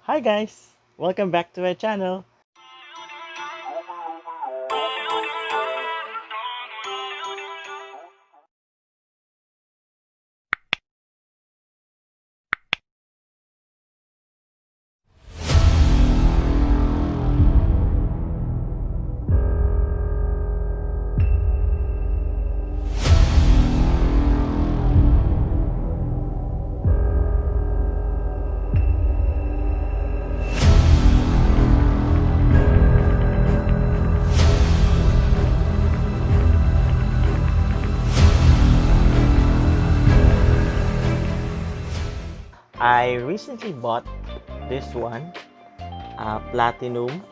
Hi guys! Welcome back to my channel. I recently bought this one, Platinum.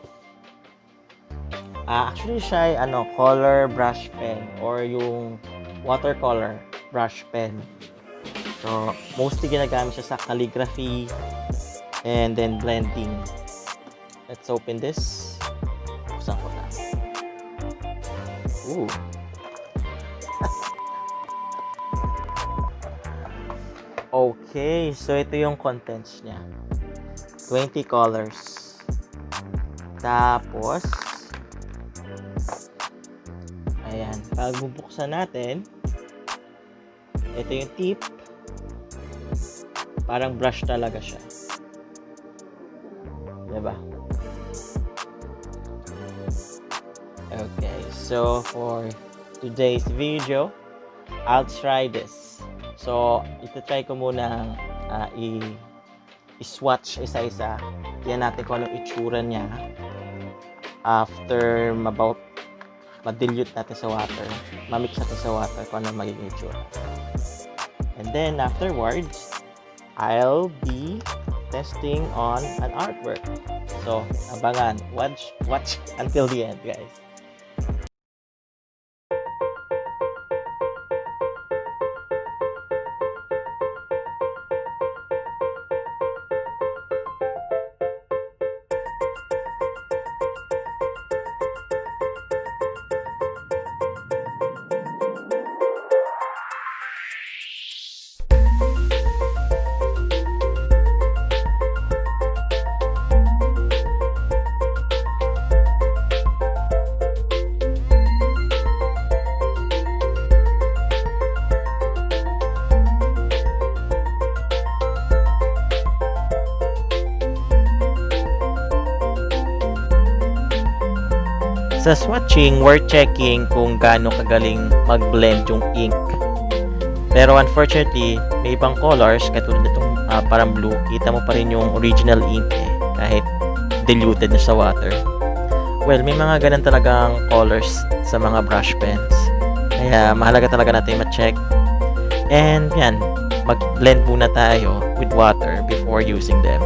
Actually siya ay color brush pen or yung watercolor brush pen. So, mostly ginagamit siya sa calligraphy and then blending. Let's open this. Buksan ko na. Ooh. Okay, so ito yung contents niya. 20 colors. Tapos, ayan, pag bubuksan natin, ito yung tip. Parang brush talaga siya. Diba? Okay, so for today's video, I'll try this. So, ito-try ko muna i-swatch isa-isa. Tingnan natin kung anong itsura niya after ma-dilute natin sa water. Ma-mix natin sa water kung anong magiging itsura. And then, afterwards, I'll be testing on an artwork. So, abangan. Watch until the end, guys. Sa swatching, we're checking kung gaano kagaling mag-blend yung ink. Pero unfortunately, may ibang colors, katulad nitong parang blue, kita mo pa rin yung original ink kahit diluted na sa water. Well, may mga ganun talagang colors sa mga brush pens. Kaya mahalaga talaga natin ma-check. And yan, mag-blend muna tayo with water before using them.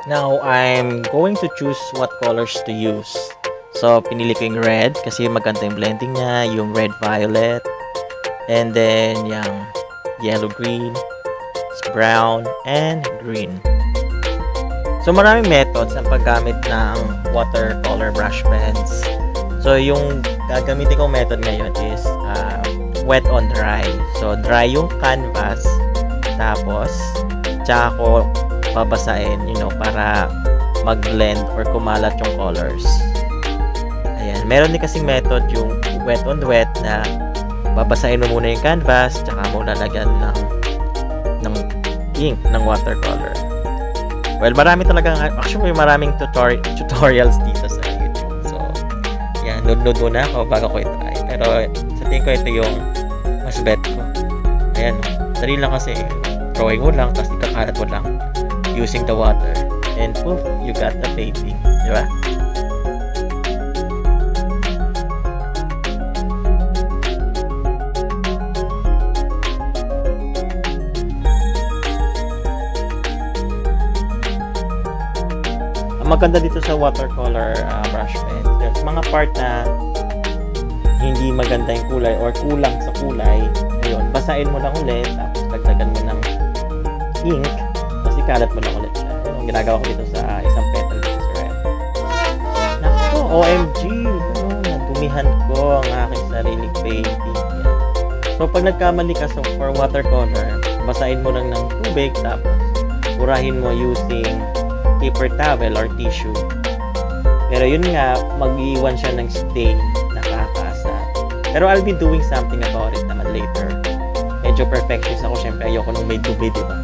Now, I'm going to choose what colors to use. So, pinili ko yung red kasi maganda yung blending niya, yung red-violet, and then yung yellow-green, brown, and green. So, maraming methods ang paggamit ng watercolor brush pens. So, yung gagamitin kong method ngayon is wet on dry. So, dry yung canvas, tapos, tsaka ko babasahin, para mag-blend or kumalat yung colors. Ayan. Meron din kasing method yung wet on wet na babasahin mo muna yung canvas tsaka mo lalagyan ng ink ng watercolor. Well, maraming maraming tutorials dito sa YouTube. So, yan. Nood muna ako bago ko i-try. Pero sa tingin ko ito yung mas bet ko. Ayan. Dali lang kasi. Drawing mo lang tapos ikakalat mo lang using the water, and poof, you got the painting, di ba? Ang maganda dito sa watercolor brush pen, mga part na hindi hindi maganda yung kulay or kulang sa kulay, ayun, basain mo lang ulit, tapos dagdagan mo ng ink, tapos ikalat mo lang ulit siya. Yung ginagawa ko dito sa isang petal, this is red. Naku, OMG! Ano, nadumihan ko ang aking sariling painting. Yan. So, pag nagkamali ka for watercolor, basain mo lang ng tubig, tapos burahin mo using paper towel or tissue. Pero yun nga, mag-iwan siya ng stain na kakasa. Pero I'll be doing something about it naman later. Medyo perfectionist ako, syempre ayoko nung may dumi, diba?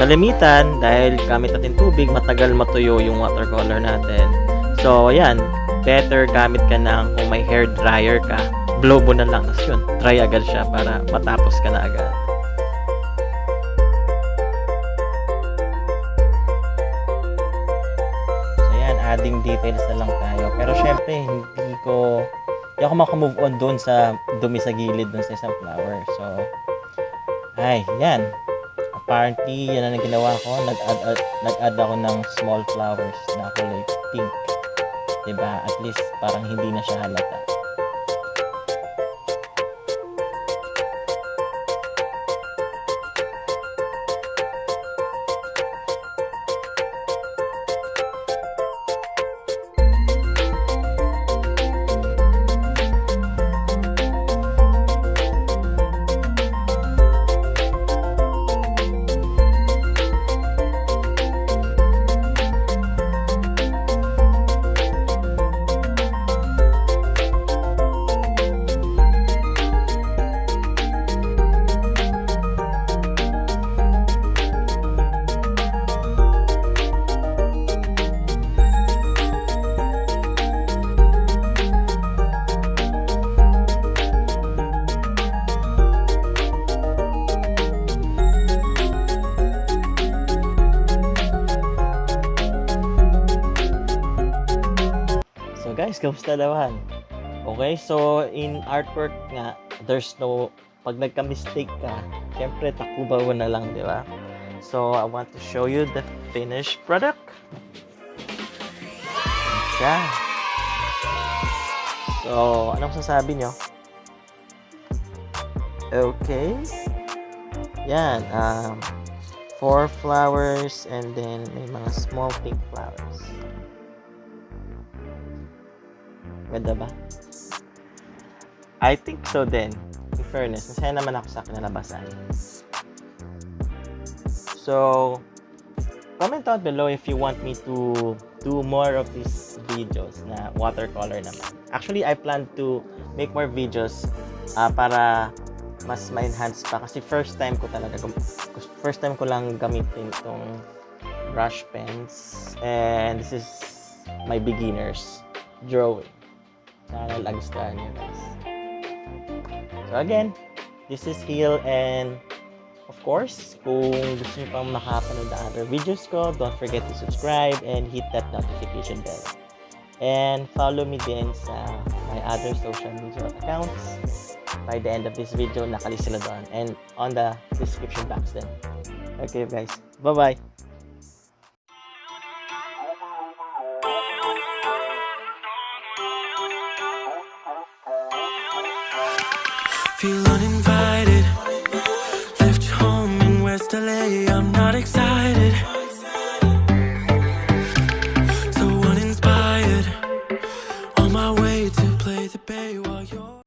Kalimitan, dahil gamit natin tubig, matagal matuyo yung watercolor natin. So, ayan, better gamit ka ng, kung may hair dryer ka, blow mo na lang, tapos yun, dry agad siya para matapos ka na agad. So, ayan, adding details na lang tayo. Pero syempre, hindi ako makamove on doon sa dumi sa gilid doon sa isang flower. So, ay, yan. Apparently, yan ang ginawa ko. Nag-add ako ng small flowers na kulay pink. Diba? At least, parang hindi na siya halata. So guys, kamusta naman? Okay, so in artwork nga, pag nagka-mistake ka, syempre takuba mo na lang, di ba? So I want to show you the finished product. Siya. So, anong sasabi nyo? Okay. Yan, 4 flowers and then may mga small pink flowers. Ganda ba? I think so din. In fairness, masaya naman ako sa kinalabasan. So, comment down below if you want me to do more of these videos na watercolor naman. Actually, I plan to make more videos para mas ma-enhance pa. Kasi first time ko lang gamitin itong brush pens. And this is my beginners drawing. Sana nagustuhan nyo guys. So again, this is Gil, and of course, kung gusto nyo pang makapanood ng other videos ko, don't forget to subscribe and hit that notification bell. And follow me din sa my other social media accounts. By the end of this video, nakalist sila doon and on the description box din. Okay guys, bye-bye! Feel uninvited.